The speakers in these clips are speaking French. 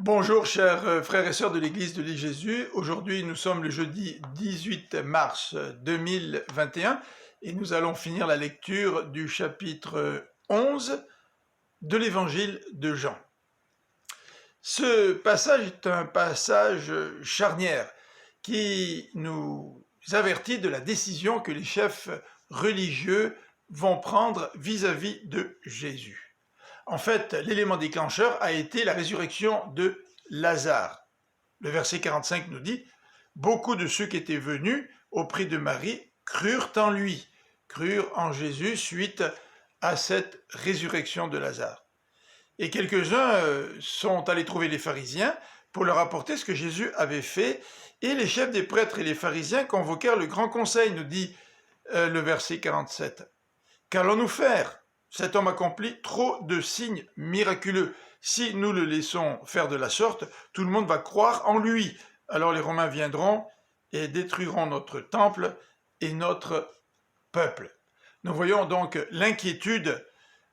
Bonjour chers frères et sœurs de l'Église de l'île Jésus. Aujourd'hui nous sommes le jeudi 18 mars 2021 et nous allons finir la lecture du chapitre 11 de l'Évangile de Jean. Ce passage est un passage charnière qui nous avertit de la décision que les chefs religieux vont prendre vis-à-vis de Jésus. En fait, l'élément déclencheur a été la résurrection de Lazare. Le verset 45 nous dit « Beaucoup de ceux qui étaient venus auprès de Marie crurent en lui, crurent en Jésus suite à cette résurrection de Lazare. » Et quelques-uns sont allés trouver les pharisiens pour leur apporter ce que Jésus avait fait, et les chefs des prêtres et les pharisiens convoquèrent le grand conseil, nous dit le verset 47. « Qu'allons-nous faire ? Cet homme accomplit trop de signes miraculeux. Si nous le laissons faire de la sorte, tout le monde va croire en lui. Alors les Romains viendront et détruiront notre temple et notre peuple. » Nous voyons donc l'inquiétude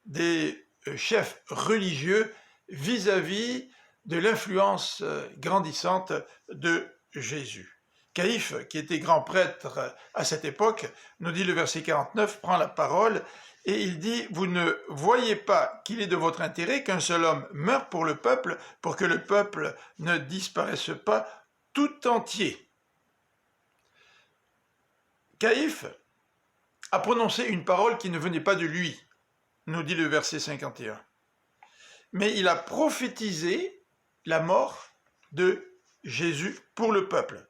des chefs religieux vis-à-vis de l'influence grandissante de Jésus. Caïphe, qui était grand prêtre à cette époque, nous dit le verset 49, prend la parole et il dit « Vous ne voyez pas qu'il est de votre intérêt qu'un seul homme meure pour le peuple, pour que le peuple ne disparaisse pas tout entier. » Caïphe a prononcé une parole qui ne venait pas de lui, nous dit le verset 51. Mais il a prophétisé la mort de Jésus pour le peuple.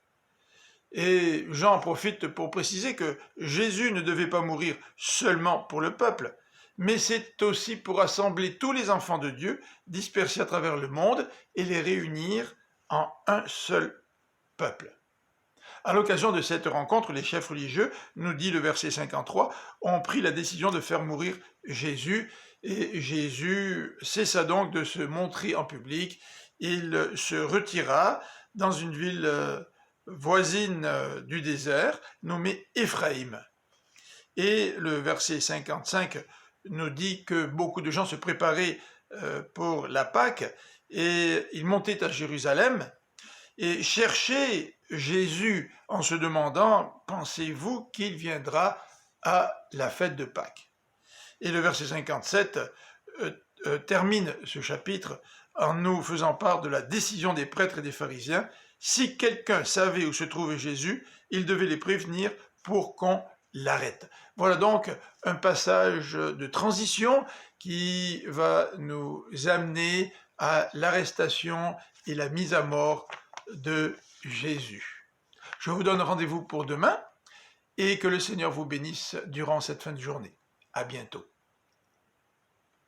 Et Jean en profite pour préciser que Jésus ne devait pas mourir seulement pour le peuple, mais c'est aussi pour rassembler tous les enfants de Dieu dispersés à travers le monde et les réunir en un seul peuple. À l'occasion de cette rencontre, les chefs religieux, nous dit le verset 53, ont pris la décision de faire mourir Jésus, et Jésus cessa donc de se montrer en public. Il se retira dans une ville voisine du désert, nommée Éphraïm. Et le verset 55 nous dit que beaucoup de gens se préparaient pour la Pâque, et ils montaient à Jérusalem, et cherchaient Jésus en se demandant « Pensez-vous qu'il viendra à la fête de Pâques ?» Et le verset 57 termine ce chapitre en nous faisant part de la décision des prêtres et des pharisiens. Si quelqu'un savait où se trouvait Jésus, il devait les prévenir pour qu'on l'arrête. Voilà donc un passage de transition qui va nous amener à l'arrestation et la mise à mort de Jésus. Je vous donne rendez-vous pour demain et que le Seigneur vous bénisse durant cette fin de journée. À bientôt.